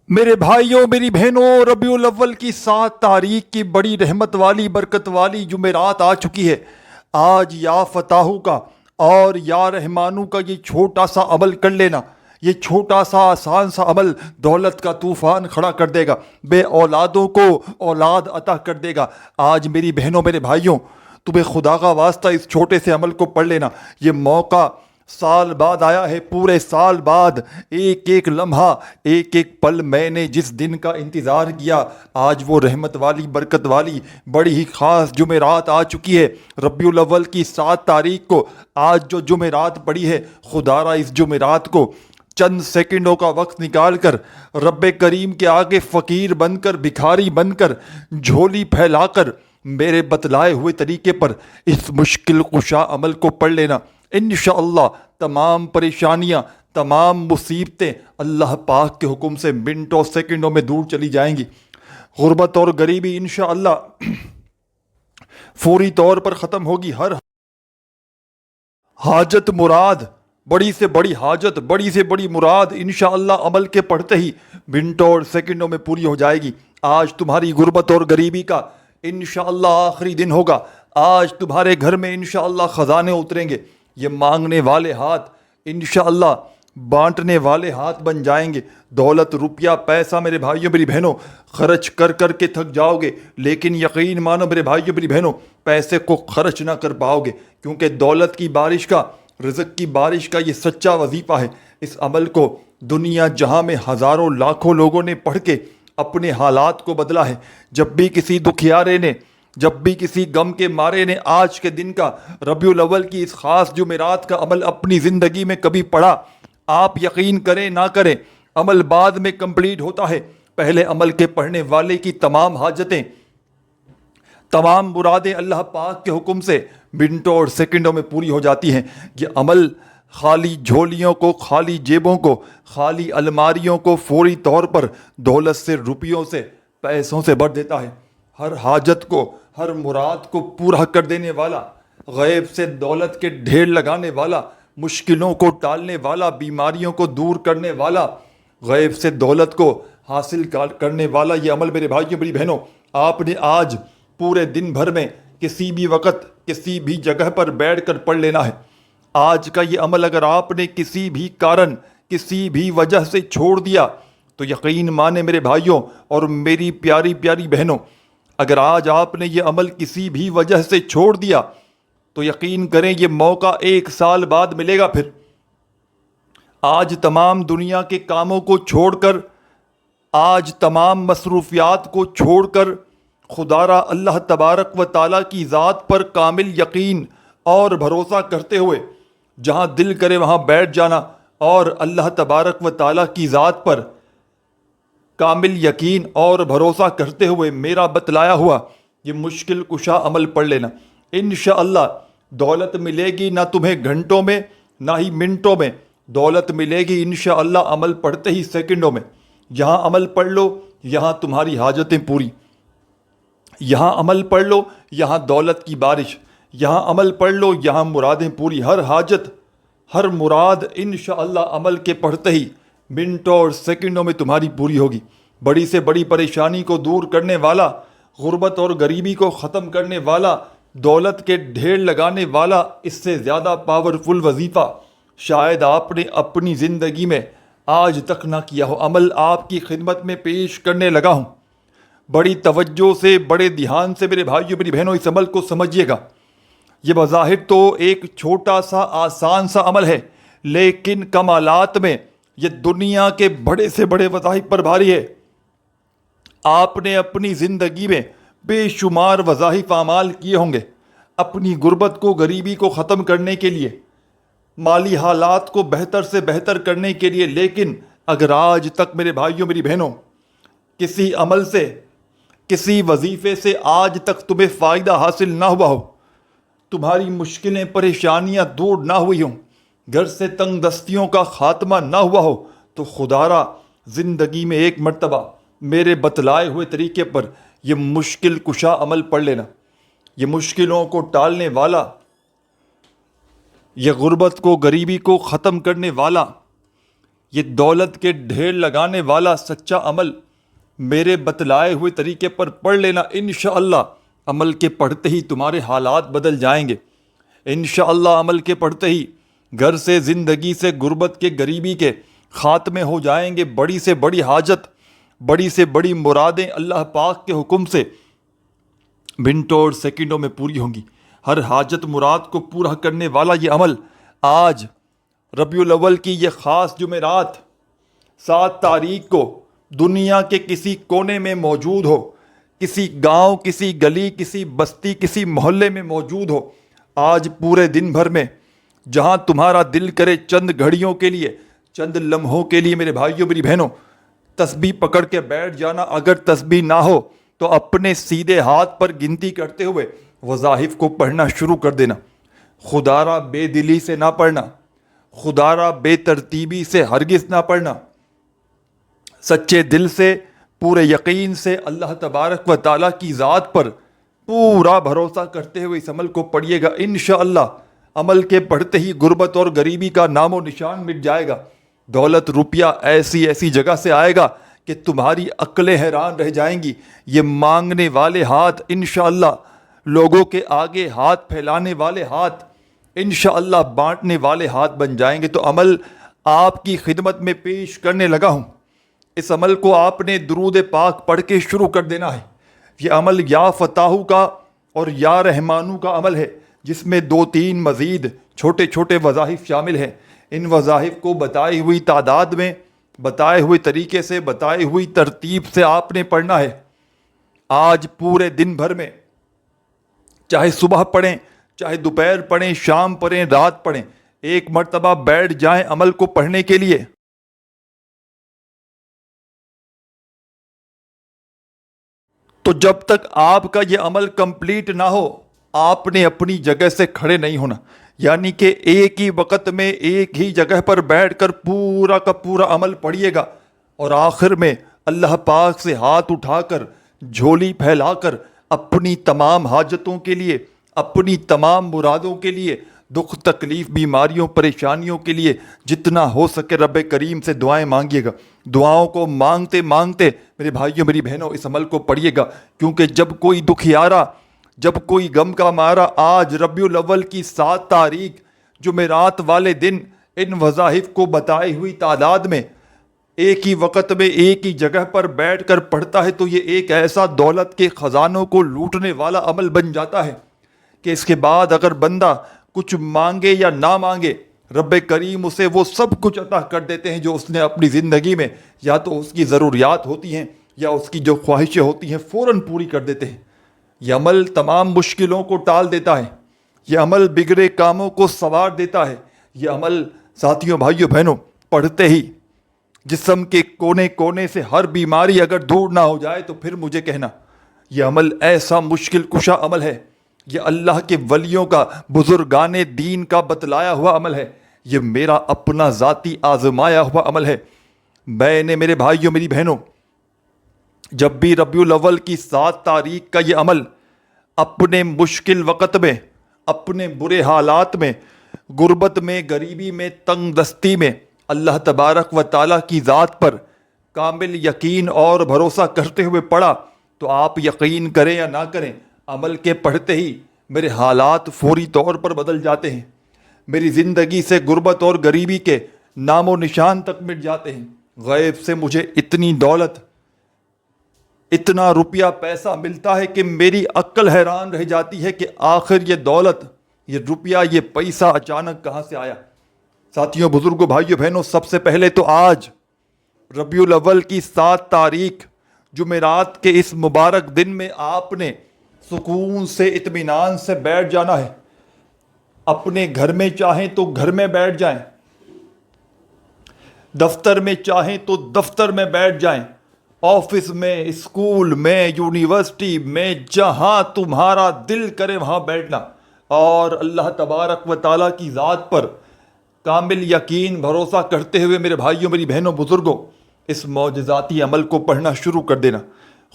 میرے بھائیوں میری بہنوں، ربیع الاول کی 7 تاریخ کی بڑی رحمت والی برکت والی جمعرات آ چکی ہے۔ آج یا فتاحوں کا اور یا رحمانوں کا یہ چھوٹا سا عمل کر لینا، یہ چھوٹا سا آسان سا عمل دولت کا طوفان کھڑا کر دے گا، بے اولادوں کو اولاد عطا کر دے گا۔ آج میری بہنوں میرے بھائیوں، تمہیں خدا کا واسطہ اس چھوٹے سے عمل کو پڑھ لینا۔ یہ موقع سال بعد آیا ہے، پورے سال بعد ایک ایک لمحہ ایک ایک پل میں نے جس دن کا انتظار کیا، آج وہ رحمت والی برکت والی بڑی ہی خاص جمعرات آ چکی ہے۔ ربیع الاول کی 7 تاریخ کو آج جو جمعرات پڑی ہے، خدا را اس جمعرات کو چند سیکنڈوں کا وقت نکال کر رب کریم کے آگے فقیر بن کر، بھکاری بن کر، جھولی پھیلا کر میرے بتلائے ہوئے طریقے پر اس مشکل کشا عمل کو پڑھ لینا۔ انشاءاللہ تمام پریشانیاں، تمام مصیبتیں اللہ پاک کے حکم سے منٹوں سیکنڈوں میں دور چلی جائیں گی۔ غربت اور غریبی انشاءاللہ فوری طور پر ختم ہوگی۔ ہر حاجت مراد، بڑی سے بڑی حاجت، بڑی سے بڑی مراد انشاءاللہ عمل کے پڑھتے ہی منٹوں اور سیکنڈوں میں پوری ہو جائے گی۔ آج تمہاری غربت اور غریبی کا انشاءاللہ آخری دن ہوگا۔ آج تمہارے گھر میں انشاءاللہ خزانے اتریں گے۔ یہ مانگنے والے ہاتھ انشاءاللہ بانٹنے والے ہاتھ بن جائیں گے۔ دولت، روپیہ، پیسہ میرے بھائیوں میری بہنوں خرچ کر کر کے تھک جاؤ گے، لیکن یقین مانو میرے بھائیوں میری بہنوں پیسے کو خرچ نہ کر پاؤ گے، کیونکہ دولت کی بارش کا، رزق کی بارش کا یہ سچا وظیفہ ہے۔ اس عمل کو دنیا جہاں میں ہزاروں لاکھوں لوگوں نے پڑھ کے اپنے حالات کو بدلا ہے۔ جب بھی کسی دکھیارے نے، جب بھی کسی غم کے مارے نے آج کے دن کا، ربیع الاول کی اس خاص جمعرات کا عمل اپنی زندگی میں کبھی پڑھا، آپ یقین کریں نہ کریں، عمل بعد میں کمپلیٹ ہوتا ہے۔ پہلے عمل کے پڑھنے والے کی تمام حاجتیں، تمام مرادیں اللہ پاک کے حکم سے منٹوں اور سیکنڈوں میں پوری ہو جاتی ہیں۔ یہ عمل خالی جھولیوں کو، خالی جیبوں کو، خالی الماریوں کو فوری طور پر دولت سے، روپیوں سے، پیسوں سے بھر دیتا ہے۔ ہر حاجت کو، ہر مراد کو پورا کر دینے والا، غیب سے دولت کے ڈھیر لگانے والا، مشکلوں کو ٹالنے والا، بیماریوں کو دور کرنے والا، غیب سے دولت کو حاصل کرنے والا یہ عمل میرے بھائیوں میری بہنوں آپ نے آج پورے دن بھر میں کسی بھی وقت، کسی بھی جگہ پر بیٹھ کر پڑھ لینا ہے۔ آج کا یہ عمل اگر آپ نے کسی بھی کارن، کسی بھی وجہ سے چھوڑ دیا تو یقین مانے میرے بھائیوں اور میری پیاری پیاری بہنوں، اگر آج آپ نے یہ عمل کسی بھی وجہ سے چھوڑ دیا تو یقین کریں یہ موقع 1 سال بعد ملے گا۔ پھر آج تمام دنیا کے کاموں کو چھوڑ کر، آج تمام مصروفیات کو چھوڑ کر خدا را اللہ تبارک و تعالیٰ کی ذات پر کامل یقین اور بھروسہ کرتے ہوئے جہاں دل کرے وہاں بیٹھ جانا، اور اللہ تبارک و تعالیٰ کی ذات پر کامل یقین اور بھروسہ کرتے ہوئے میرا بتلایا ہوا یہ مشکل کشا عمل پڑھ لینا۔ انشاءاللہ دولت ملے گی نہ تمہیں گھنٹوں میں، نہ ہی منٹوں میں، دولت ملے گی انشاءاللہ عمل پڑھتے ہی سیکنڈوں میں۔ یہاں عمل پڑھ لو، یہاں تمہاری حاجتیں پوری، یہاں عمل پڑھ لو، یہاں دولت کی بارش، یہاں عمل پڑھ لو، یہاں مرادیں پوری۔ ہر حاجت، ہر مراد انشاءاللہ عمل کے پڑھتے ہی منٹوں اور سیکنڈوں میں تمہاری پوری ہوگی۔ بڑی سے بڑی پریشانی کو دور کرنے والا، غربت اور غریبی کو ختم کرنے والا، دولت کے ڈھیر لگانے والا، اس سے زیادہ پاورفل وظیفہ شاید آپ نے اپنی زندگی میں آج تک نہ کیا ہو۔ عمل آپ کی خدمت میں پیش کرنے لگا ہوں، بڑی توجہ سے، بڑے دھیان سے میرے بھائیوں میری بہنوں اس عمل کو سمجھیے گا۔ یہ بظاہر تو ایک چھوٹا سا آسان سا عمل ہے، لیکن کمالات میں یہ دنیا کے بڑے سے بڑے وظائف پر بھاری ہے۔ آپ نے اپنی زندگی میں بے شمار وظائف اعمال کیے ہوں گے اپنی غربت کو، غریبی کو ختم کرنے کے لیے، مالی حالات کو بہتر سے بہتر کرنے کے لیے، لیکن اگر آج تک میرے بھائیوں میری بہنوں کسی عمل سے، کسی وظیفے سے آج تک تمہیں فائدہ حاصل نہ ہوا ہو، تمہاری مشکلیں پریشانیاں دور نہ ہوئی ہوں، گھر سے تنگ دستیوں کا خاتمہ نہ ہوا ہو، تو خدا را زندگی میں ایک مرتبہ میرے بتلائے ہوئے طریقے پر یہ مشکل کشا عمل پڑھ لینا۔ یہ مشکلوں کو ٹالنے والا، یہ غربت کو، غریبی کو ختم کرنے والا، یہ دولت کے ڈھیر لگانے والا سچا عمل میرے بتلائے ہوئے طریقے پر پڑھ لینا، انشاءاللہ عمل کے پڑھتے ہی تمہارے حالات بدل جائیں گے۔ انشاءاللہ عمل کے پڑھتے ہی گھر سے، زندگی سے، غربت کے، غریبی کے خاتمے ہو جائیں گے۔ بڑی سے بڑی حاجت، بڑی سے بڑی مرادیں اللہ پاک کے حکم سے منٹوں اور سیکنڈوں میں پوری ہوں گی۔ ہر حاجت مراد کو پورا کرنے والا یہ عمل آج ربیع الاول کی یہ خاص جمعرات 7 تاریخ کو دنیا کے کسی کونے میں موجود ہو، کسی گاؤں، کسی گلی، کسی بستی، کسی محلے میں موجود ہو، آج پورے دن بھر میں جہاں تمہارا دل کرے چند گھڑیوں کے لیے، چند لمحوں کے لیے میرے بھائیوں، میری بہنوں، تسبیح پکڑ کے بیٹھ جانا۔ اگر تسبیح نہ ہو تو اپنے سیدھے ہاتھ پر گنتی کرتے ہوئے وظائف کو پڑھنا شروع کر دینا۔ خدا را بے دلی سے نہ پڑھنا، خدا را بے ترتیبی سے ہرگز نہ پڑھنا، سچے دل سے، پورے یقین سے اللہ تبارک و تعالیٰ کی ذات پر پورا بھروسہ کرتے ہوئے اس عمل کو پڑھیے گا۔ انشاءاللہ عمل کے پڑھتے ہی غربت اور غریبی کا نام و نشان مٹ جائے گا۔ دولت، روپیہ ایسی ایسی جگہ سے آئے گا کہ تمہاری عقلیں حیران رہ جائیں گی۔ یہ مانگنے والے ہاتھ انشاءاللہ لوگوں کے آگے ہاتھ پھیلانے والے ہاتھ انشاءاللہ بانٹنے والے ہاتھ بن جائیں گے۔ تو عمل آپ کی خدمت میں پیش کرنے لگا ہوں۔ اس عمل کو آپ نے درود پاک پڑھ کے شروع کر دینا ہے۔ یہ عمل یا فتاحو کا اور یا رحمانو کا عمل ہے، جس میں 2-3 مزید چھوٹے چھوٹے وظائف شامل ہیں۔ ان وظائف کو بتائی ہوئی تعداد میں، بتائے ہوئے طریقے سے، بتائی ہوئی ترتیب سے آپ نے پڑھنا ہے۔ آج پورے دن بھر میں چاہے صبح پڑھیں، چاہے دوپہر پڑھیں، شام پڑھیں، رات پڑھیں، ایک مرتبہ بیٹھ جائیں عمل کو پڑھنے کے لیے۔ تو جب تک آپ کا یہ عمل کمپلیٹ نہ ہو، آپ نے اپنی جگہ سے کھڑے نہیں ہونا۔ یعنی کہ ایک ہی وقت میں ایک ہی جگہ پر بیٹھ کر پورا کا پورا عمل پڑھیے گا، اور آخر میں اللہ پاک سے ہاتھ اٹھا کر، جھولی پھیلا کر اپنی تمام حاجتوں کے لیے، اپنی تمام مرادوں کے لیے، دکھ تکلیف، بیماریوں، پریشانیوں کے لیے جتنا ہو سکے رب کریم سے دعائیں مانگیے گا۔ دعاؤں کو مانگتے مانگتے میرے بھائیوں، میری بہنوں، اس عمل کو پڑھیے گا، کیونکہ جب کوئی دکھیارا، جب کوئی غم کا مارا آج ربیع الاول کی 7 تاریخ جمعرات والے دن ان وظائف کو بتائی ہوئی تعداد میں ایک ہی وقت میں ایک ہی جگہ پر بیٹھ کر پڑھتا ہے، تو یہ ایک ایسا دولت کے خزانوں کو لوٹنے والا عمل بن جاتا ہے کہ اس کے بعد اگر بندہ کچھ مانگے یا نہ مانگے، رب کریم اسے وہ سب کچھ عطا کر دیتے ہیں جو اس نے اپنی زندگی میں یا تو اس کی ضروریات ہوتی ہیں یا اس کی جو خواہشیں ہوتی ہیں فوراً پوری کر دیتے ہیں۔ یہ عمل تمام مشکلوں کو ٹال دیتا ہے، یہ عمل بگڑے کاموں کو سنوار دیتا ہے۔ یہ عمل ساتھیوں، بھائیوں، بہنوں، پڑھتے ہی جسم کے کونے کونے سے ہر بیماری اگر دور نہ ہو جائے تو پھر مجھے کہنا۔ یہ عمل ایسا مشکل کشا عمل ہے، یہ اللہ کے ولیوں کا، بزرگان دین کا بتلایا ہوا عمل ہے، یہ میرا اپنا ذاتی آزمایا ہوا عمل ہے۔ میں نے میرے بھائیوں، میری بہنوں، جب بھی ربیع الاول کی 7 تاریخ کا یہ عمل اپنے مشکل وقت میں، اپنے برے حالات میں، غربت میں، غریبی میں، تنگ دستی میں اللہ تبارک و تعالیٰ کی ذات پر کامل یقین اور بھروسہ کرتے ہوئے پڑھا، تو آپ یقین کریں یا نہ کریں، عمل کے پڑھتے ہی میرے حالات فوری طور پر بدل جاتے ہیں۔ میری زندگی سے غربت اور غریبی کے نام و نشان تک مٹ جاتے ہیں۔ غیب سے مجھے اتنی دولت، اتنا روپیہ پیسہ ملتا ہے کہ میری عقل حیران رہ جاتی ہے کہ آخر یہ دولت، یہ روپیہ، یہ پیسہ اچانک کہاں سے آیا۔ ساتھیوں، بزرگوں، بھائیوں، بہنوں، سب سے پہلے تو آج ربیع الاول کی 7 تاریخ جمعرات کے اس مبارک دن میں آپ نے سکون سے، اطمینان سے بیٹھ جانا ہے۔ اپنے گھر میں چاہیں تو گھر میں بیٹھ جائیں، دفتر میں چاہیں تو دفتر میں بیٹھ جائیں، آفس میں، اسکول میں، یونیورسٹی میں، جہاں تمہارا دل کرے وہاں بیٹھنا، اور اللہ تبارک و تعالیٰ کی ذات پر کامل یقین، بھروسہ کرتے ہوئے میرے بھائیوں، میری بہنوں، بزرگوں، اس معجزاتی عمل کو پڑھنا شروع کر دینا۔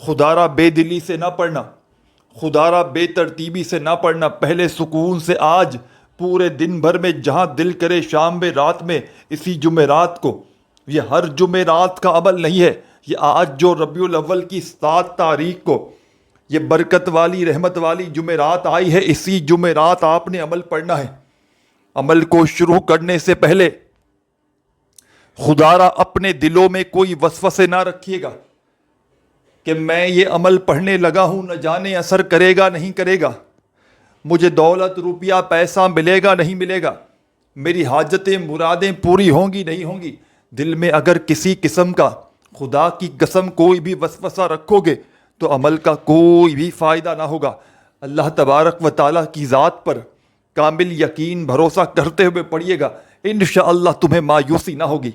خدا را بے دلی سے نہ پڑھنا، خدا را بے ترتیبی سے نہ پڑھنا، پہلے سکون سے آج پورے دن بھر میں جہاں دل کرے، شام میں، رات میں، اسی جمعرات کو یہ ہر جمعرات کا عمل نہیں ہے، یہ آج جو ربیع الاول کی 7 تاریخ کو یہ برکت والی رحمت والی جمعرات آئی ہے، اسی جمعرات آپ نے عمل پڑھنا ہے۔ عمل کو شروع کرنے سے پہلے خدا را اپنے دلوں میں کوئی وسوسے نہ رکھیے گا کہ میں یہ عمل پڑھنے لگا ہوں، نہ جانے اثر کرے گا نہیں کرے گا، مجھے دولت روپیہ پیسہ ملے گا نہیں ملے گا، میری حاجتیں مرادیں پوری ہوں گی نہیں ہوں گی۔ دل میں اگر کسی قسم کا خدا کی قسم کوئی بھی وسوسہ رکھو گے تو عمل کا کوئی بھی فائدہ نہ ہوگا۔ اللہ تبارک و تعالیٰ کی ذات پر کامل یقین بھروسہ کرتے ہوئے پڑھیے گا، انشاءاللہ تمہیں مایوسی نہ ہوگی۔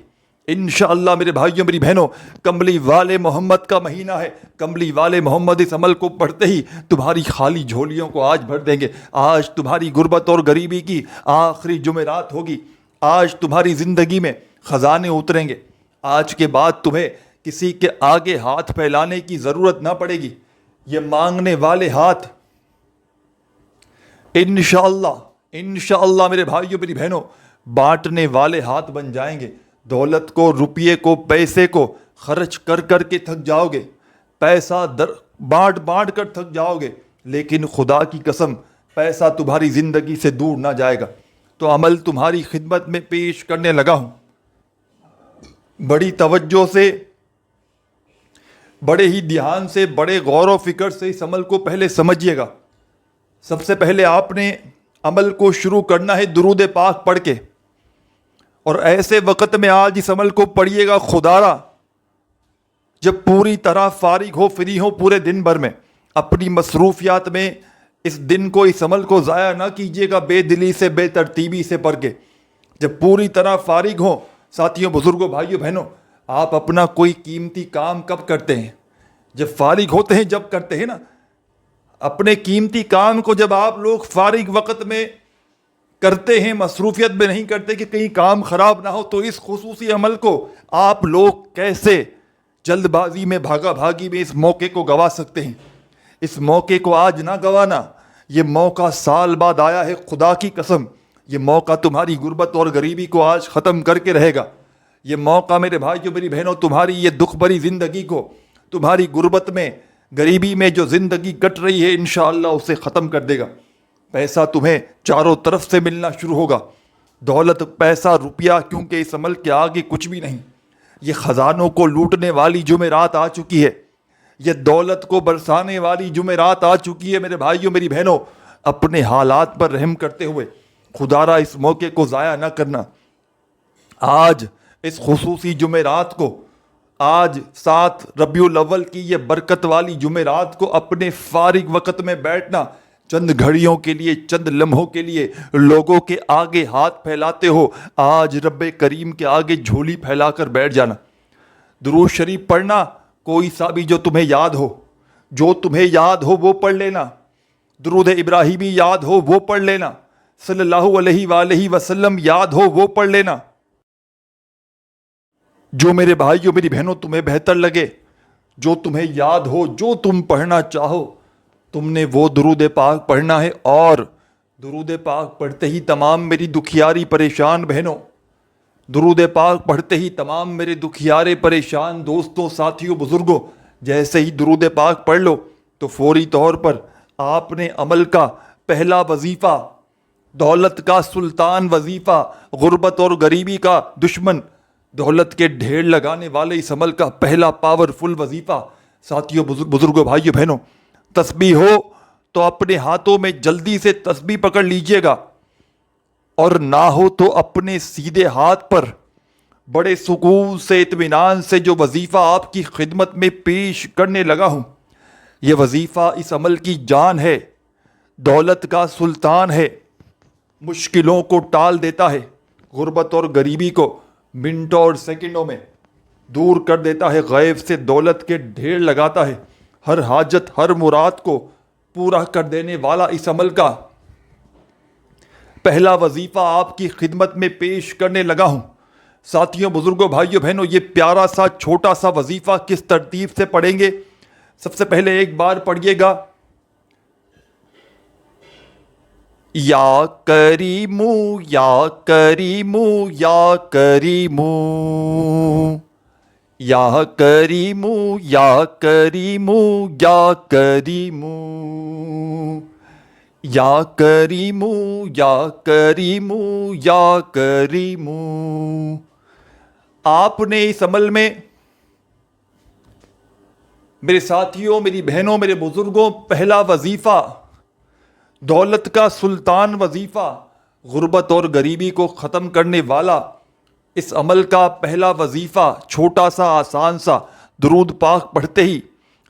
انشاءاللہ میرے بھائیوں میری بہنوں، کملی والے محمد کا مہینہ ہے، کملی والے محمد اس عمل کو پڑھتے ہی تمہاری خالی جھولیوں کو آج بھر دیں گے۔ آج تمہاری غربت اور غریبی کی آخری جمعرات ہوگی، آج تمہاری زندگی میں خزانے اتریں گے، آج کے بعد تمہیں کسی کے آگے ہاتھ پھیلانے کی ضرورت نہ پڑے گی۔ یہ مانگنے والے ہاتھ انشاءاللہ میرے بھائیوں میری بہنوں بانٹنے والے ہاتھ بن جائیں گے۔ دولت کو، روپیے کو، پیسے کو خرچ کر کر کے تھک جاؤ گے، پیسہ بانٹ کر تھک جاؤ گے، لیکن خدا کی قسم پیسہ تمہاری زندگی سے دور نہ جائے گا۔ تو عمل تمہاری خدمت میں پیش کرنے لگا ہوں، بڑی توجہ سے، بڑے ہی دھیان سے، بڑے غور و فکر سے اس عمل کو پہلے سمجھیے گا۔ سب سے پہلے آپ نے عمل کو شروع کرنا ہے درود پاک پڑھ کے، اور ایسے وقت میں آج اس عمل کو پڑھیے گا خدا را جب پوری طرح فارغ ہو، فری ہو پورے دن بھر میں، اپنی مصروفیات میں اس دن کو، اس عمل کو ضائع نہ کیجیے گا بے دلی سے، بے ترتیبی سے پڑھ کے۔ جب پوری طرح فارغ ہو، ساتھیوں، بزرگوں، بھائیوں، بہنوں، آپ اپنا کوئی قیمتی کام کب کرتے ہیں؟ جب فارغ ہوتے ہیں، جب کرتے ہیں نا اپنے قیمتی کام کو۔ جب آپ لوگ فارغ وقت میں کرتے ہیں، مصروفیت میں نہیں کرتے کہ کہیں کام خراب نہ ہو، تو اس خصوصی عمل کو آپ لوگ کیسے جلد بازی میں، بھاگا بھاگی میں اس موقع کو گوا سکتے ہیں؟ اس موقع کو آج نہ گوانا، یہ موقع سال بعد آیا ہے، خدا کی قسم یہ موقع تمہاری غربت اور غریبی کو آج ختم کر کے رہے گا۔ یہ موقع میرے بھائیوں میری بہنوں تمہاری یہ دکھ بھری زندگی کو، تمہاری غربت میں، غریبی میں جو زندگی کٹ رہی ہے، انشاءاللہ اسے ختم کر دے گا۔ پیسہ تمہیں چاروں طرف سے ملنا شروع ہوگا، دولت، پیسہ، روپیہ، کیونکہ اس عمل کے آگے کچھ بھی نہیں۔ یہ خزانوں کو لوٹنے والی جمعرات آ چکی ہے، یہ دولت کو برسانے والی جمعرات آ چکی ہے۔ میرے بھائیوں میری بہنوں، اپنے حالات پر رحم کرتے ہوئے خدا را اس موقع کو ضائع نہ کرنا۔ آج اس خصوصی جمعرات کو، آج 7 ربیع الاول کی یہ برکت والی جمعرات کو اپنے فارغ وقت میں بیٹھنا، چند گھڑیوں کے لیے، چند لمحوں کے لیے لوگوں کے آگے ہاتھ پھیلاتے ہو، آج رب کریم کے آگے جھولی پھیلا کر بیٹھ جانا۔ درود شریف پڑھنا، کوئی سا بھی جو تمہیں یاد ہو، جو تمہیں یاد ہو وہ پڑھ لینا۔ درود ابراہیمی یاد ہو وہ پڑھ لینا، صلی اللہ علیہ وآلہ وسلم یاد ہو وہ پڑھ لینا۔ جو میرے بھائیوں میری بہنوں تمہیں بہتر لگے، جو تمہیں یاد ہو، جو تم پڑھنا چاہو، تم نے وہ درود پاک پڑھنا ہے۔ اور درود پاک پڑھتے ہی تمام میری دکھیاری پریشان بہنوں، درود پاک پڑھتے ہی تمام میرے دکھیارے پریشان دوستوں، ساتھیوں، بزرگوں، جیسے ہی درود پاک پڑھ لو تو فوری طور پر آپ نے عمل کا پہلا وظیفہ، دولت کا سلطان وظیفہ، غربت اور غریبی کا دشمن، دولت کے ڈھیر لگانے والے اس عمل کا پہلا پاورفل وظیفہ، ساتھیوں، بزرگوں، بھائیوں، بہنوں، تسبیح ہو تو اپنے ہاتھوں میں جلدی سے تسبیح پکڑ لیجئے گا، اور نہ ہو تو اپنے سیدھے ہاتھ پر بڑے سکون سے، اطمینان سے جو وظیفہ آپ کی خدمت میں پیش کرنے لگا ہوں، یہ وظیفہ اس عمل کی جان ہے، دولت کا سلطان ہے، مشکلوں کو ٹال دیتا ہے، غربت اور غریبی کو منٹوں اور سیکنڈوں میں دور کر دیتا ہے، غیب سے دولت کے ڈھیر لگاتا ہے، ہر حاجت، ہر مراد کو پورا کر دینے والا اس عمل کا پہلا وظیفہ آپ کی خدمت میں پیش کرنے لگا ہوں۔ ساتھیوں، بزرگوں، بھائیوں، بہنوں، یہ پیارا سا چھوٹا سا وظیفہ کس ترتیب سے پڑھیں گے؟ سب سے پہلے ایک بار پڑھیے گا یا کریم یا کریم یا کریم یا کریم یا کریم یا کریم یا کریم یا کریم یا کریم. آپ نے اس عمل میں میرے ساتھیوں، میری بہنوں، میرے بزرگوں، پہلا وظیفہ، دولت کا سلطان وظیفہ، غربت اور غریبی کو ختم کرنے والا اس عمل کا پہلا وظیفہ، چھوٹا سا آسان سا، درود پاک پڑھتے ہی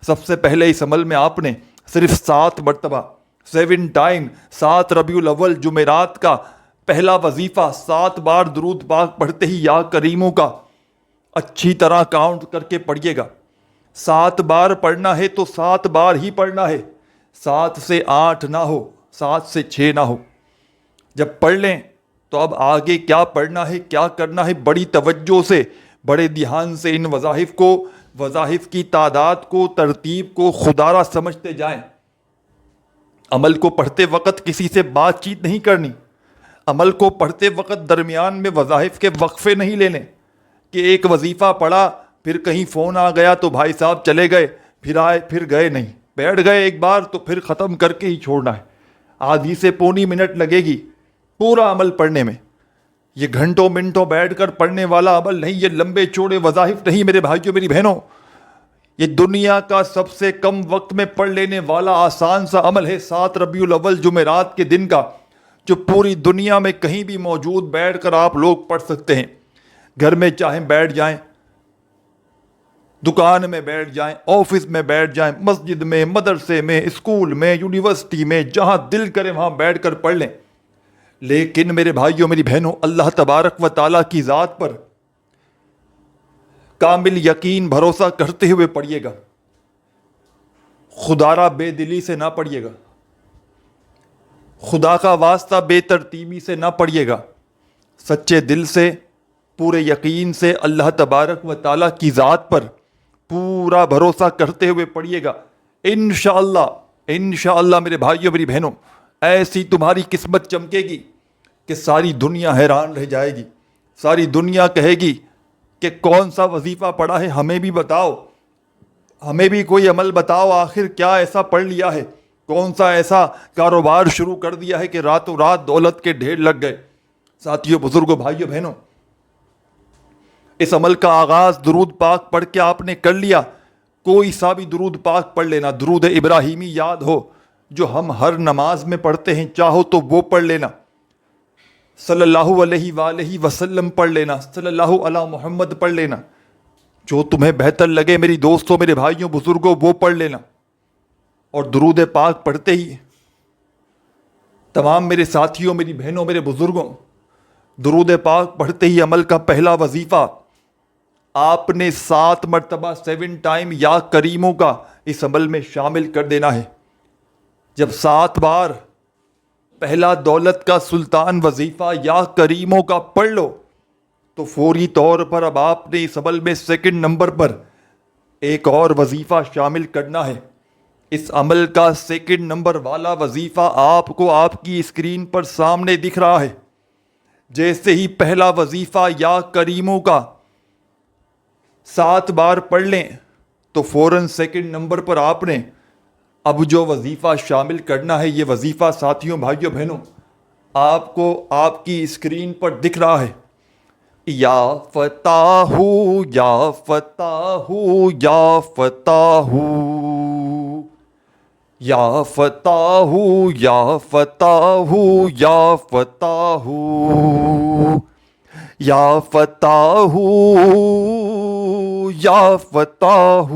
سب سے پہلے اس عمل میں آپ نے صرف 7 مرتبہ 7 ٹائم 7 ربیع الاول جمعرات کا پہلا وظیفہ 7 بار درود پاک پڑھتے ہی یا کریموں کا اچھی طرح کاؤنٹ کر کے پڑھیے گا. 7 بار پڑھنا ہے تو 7 بار ہی پڑھنا ہے، 7 سے 8 نہ ہو، 7 سے 6 نہ ہو. جب پڑھ لیں تو اب آگے کیا پڑھنا ہے، کیا کرنا ہے، بڑی توجہ سے، بڑے دھیان سے ان وظائف کو، وظائف کی تعداد کو، ترتیب کو خدا را سمجھتے جائیں. عمل کو پڑھتے وقت کسی سے بات چیت نہیں کرنی. عمل کو پڑھتے وقت درمیان میں وظائف کے وقفے نہیں لینے کہ ایک وظیفہ پڑھا پھر کہیں فون آ گیا تو بھائی صاحب چلے گئے، پھر آئے پھر گئے نہیں، بیٹھ گئے ایک بار تو پھر ختم کر کے ہی چھوڑنا ہے. آدھی سے پونی منٹ لگے گی پورا عمل پڑھنے میں. یہ گھنٹوں منٹوں بیٹھ کر پڑھنے والا عمل نہیں، یہ لمبے چوڑے وظائف نہیں میرے بھائیوں میری بہنوں. یہ دنیا کا سب سے کم وقت میں پڑھ لینے والا آسان سا عمل ہے 7 ربیع الاول جمعرات کے دن کا، جو پوری دنیا میں کہیں بھی موجود بیٹھ کر آپ لوگ پڑھ سکتے ہیں. گھر میں چاہیں بیٹھ جائیں، دکان میں بیٹھ جائیں، آفس میں بیٹھ جائیں، مسجد میں، مدرسے میں، اسکول میں، یونیورسٹی میں، جہاں دل کرے وہاں بیٹھ کر پڑھ لیں. لیکن میرے بھائیوں میری بہنوں، اللہ تبارک و تعالیٰ کی ذات پر کامل یقین بھروسہ کرتے ہوئے پڑھیے گا. خدا را بے دلی سے نہ پڑھیے گا، خدا کا واسطہ بے ترتیبی سے نہ پڑھیے گا. سچے دل سے، پورے یقین سے اللہ تبارک و تعالیٰ کی ذات پر پورا بھروسہ کرتے ہوئے پڑھیے گا. انشاءاللہ انشاءاللہ میرے بھائیوں میری بہنوں، ایسی تمہاری قسمت چمکے گی کہ ساری دنیا حیران رہ جائے گی. ساری دنیا کہے گی کہ کون سا وظیفہ پڑھا ہے، ہمیں بھی بتاؤ، ہمیں بھی کوئی عمل بتاؤ، آخر کیا ایسا پڑھ لیا ہے، کون سا ایسا کاروبار شروع کر دیا ہے کہ راتوں رات دولت کے ڈھیر لگ گئے. ساتھیوں، بزرگوں، بھائیوں بہنوں، اس عمل کا آغاز درود پاک پڑھ کے آپ نے کر لیا. کوئی سا بھی درود پاک پڑھ لینا، درود ابراہیمی یاد ہو جو ہم ہر نماز میں پڑھتے ہیں، چاہو تو وہ پڑھ لینا. صلی اللہ علیہ وآلہ وسلم پڑھ لینا، صلی اللہ علی محمد پڑھ لینا. جو تمہیں بہتر لگے میری دوستوں، میرے بھائیوں، بزرگوں، وہ پڑھ لینا. اور درود پاک پڑھتے ہی تمام میرے ساتھیوں، میری بہنوں، میرے بزرگوں، درود پاک پڑھتے ہی عمل کا پہلا وظیفہ آپ نے 7 مرتبہ 7 ٹائم یا کریموں کا اس عمل میں شامل کر دینا ہے. جب 7 بار پہلا دولت کا سلطان وظیفہ یا کریموں کا پڑھ لو تو فوری طور پر اب آپ نے اس عمل میں 2nd نمبر پر ایک اور وظیفہ شامل کرنا ہے. اس عمل کا 2nd نمبر والا وظیفہ آپ کو آپ کی اسکرین پر سامنے دکھ رہا ہے. جیسے ہی پہلا وظیفہ یا کریموں کا 7 بار پڑھ لیں تو فوراً 2nd نمبر پر آپ نے اب جو وظیفہ شامل کرنا ہے، یہ وظیفہ ساتھیوں، بھائیوں، بہنوں، آپ کو آپ کی اسکرین پر دکھ رہا ہے. یا فتاح یا فتاح یا فتاح یا فتاح یا فتاح یا فتاح یا فتاح یا فتاح.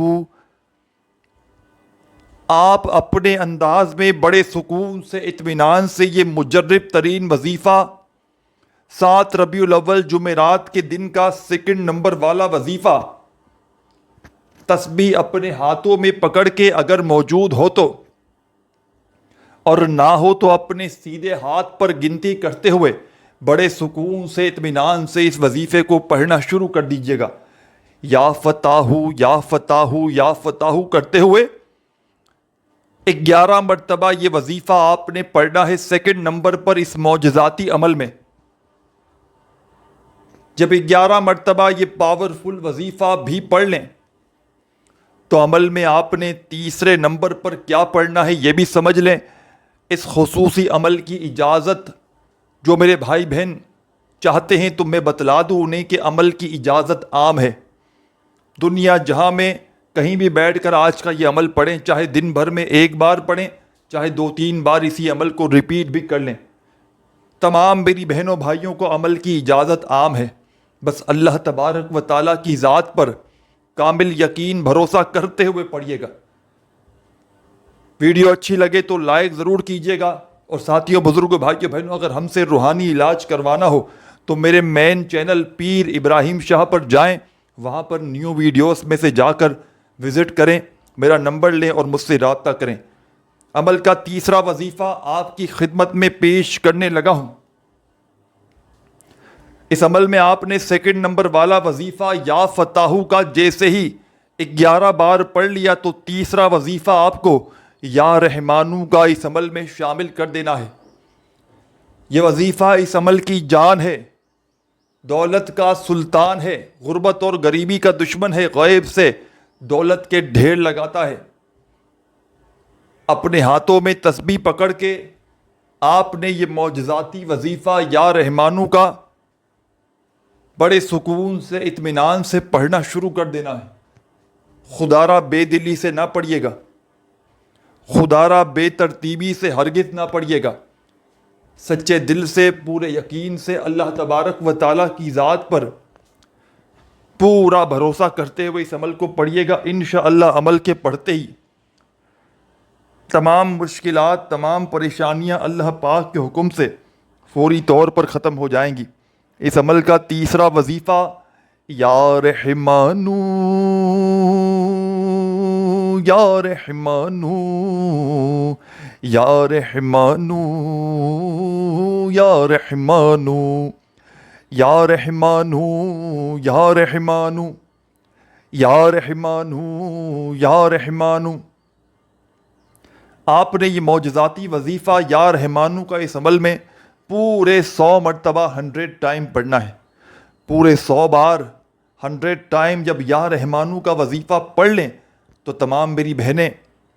آپ اپنے انداز میں بڑے سکون سے، اطمینان سے یہ مجرب ترین وظیفہ 7 ربیع الاول جمعرات کے دن کا 2nd نمبر والا وظیفہ تسبیح اپنے ہاتھوں میں پکڑ کے اگر موجود ہو تو، اور نہ ہو تو اپنے سیدھے ہاتھ پر گنتی کرتے ہوئے بڑے سکون سے، اطمینان سے اس وظیفے کو پڑھنا شروع کر دیجیے گا. یا فتاح یا فتاح یا فتاح کرتے ہوئے 11 مرتبہ یہ وظیفہ آپ نے پڑھنا ہے سیکنڈ نمبر پر اس معجزاتی عمل میں. جب 11 مرتبہ یہ پاورفل وظیفہ بھی پڑھ لیں تو عمل میں آپ نے تیسرے نمبر پر کیا پڑھنا ہے یہ بھی سمجھ لیں. اس خصوصی عمل کی اجازت جو میرے بھائی بہن چاہتے ہیں تو میں بتلا دوں انہیں کہ عمل کی اجازت عام ہے. دنیا جہاں میں کہیں بھی بیٹھ کر آج کا یہ عمل پڑھیں، چاہے دن بھر میں ایک بار پڑھیں، چاہے 2-3 بار اسی عمل کو ریپیٹ بھی کر لیں. تمام میری بہنوں بھائیوں کو عمل کی اجازت عام ہے. بس اللہ تبارک و تعالیٰ کی ذات پر کامل یقین بھروسہ کرتے ہوئے پڑھیے گا. ویڈیو اچھی لگے تو لائک ضرور کیجیے گا. اور ساتھیوں، بزرگوں، بھائیوں، بہنوں، اگر ہم سے روحانی علاج کروانا ہو تو میرے مین چینل پیر ابراہیم شاہ پر جائیں، وہاں پر نیو ویڈیوز میں سے جا کر وزٹ کریں، میرا نمبر لیں اور مجھ سے رابطہ کریں. عمل کا تیسرا وظیفہ آپ کی خدمت میں پیش کرنے لگا ہوں. اس عمل میں آپ نے سیکنڈ نمبر والا وظیفہ یا فتاحو کا جیسے ہی 11 بار پڑھ لیا تو تیسرا وظیفہ آپ کو یا رحمانو کا اس عمل میں شامل کر دینا ہے. یہ وظیفہ اس عمل کی جان ہے، دولت کا سلطان ہے، غربت اور غریبی کا دشمن ہے، غیب سے دولت کے ڈھیر لگاتا ہے. اپنے ہاتھوں میں تسبیح پکڑ کے آپ نے یہ معجزاتی وظیفہ یا رحمانو کا بڑے سکون سے، اطمینان سے پڑھنا شروع کر دینا ہے. خدا را بے دلی سے نہ پڑھیے گا، خدا را بے ترتیبی سے ہرگز نہ پڑھیے گا. سچے دل سے، پورے یقین سے اللہ تبارک و تعالیٰ کی ذات پر پورا بھروسہ کرتے ہوئے اس عمل کو پڑھیے گا. انشاءاللہ عمل کے پڑھتے ہی تمام مشکلات، تمام پریشانیاں اللہ پاک کے حکم سے فوری طور پر ختم ہو جائیں گی. اس عمل کا تیسرا وظیفہ یا رحمانو یا رحمانو یا رحمانو یا رحمانو یا رحمانو یا رحمانو یا رحمانو یا رحمانو. آپ نے یہ معجزاتی وظیفہ یا رحمانو کا اس عمل میں پورے 100 مرتبہ 100 ٹائم پڑھنا ہے. پورے 100 بار 100 ٹائم جب یا رحمانو کا وظیفہ پڑھ لیں تو تمام میری بہنیں،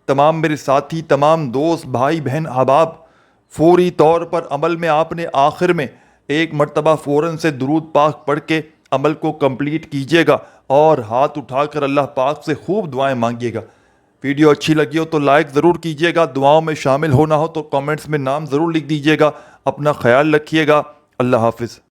تمام میرے ساتھی، تمام دوست، بھائی بہن، احباب فوری طور پر عمل میں آپ نے آخر میں ایک مرتبہ فوراً سے درود پاک پڑھ کے عمل کو کمپلیٹ کیجیے گا اور ہاتھ اٹھا کر اللہ پاک سے خوب دعائیں مانگیے گا. ویڈیو اچھی لگی ہو تو لائک ضرور کیجیے گا. دعاؤں میں شامل ہونا ہو تو کامنٹس میں نام ضرور لکھ دیجیے گا. اپنا خیال رکھیے گا. اللہ حافظ.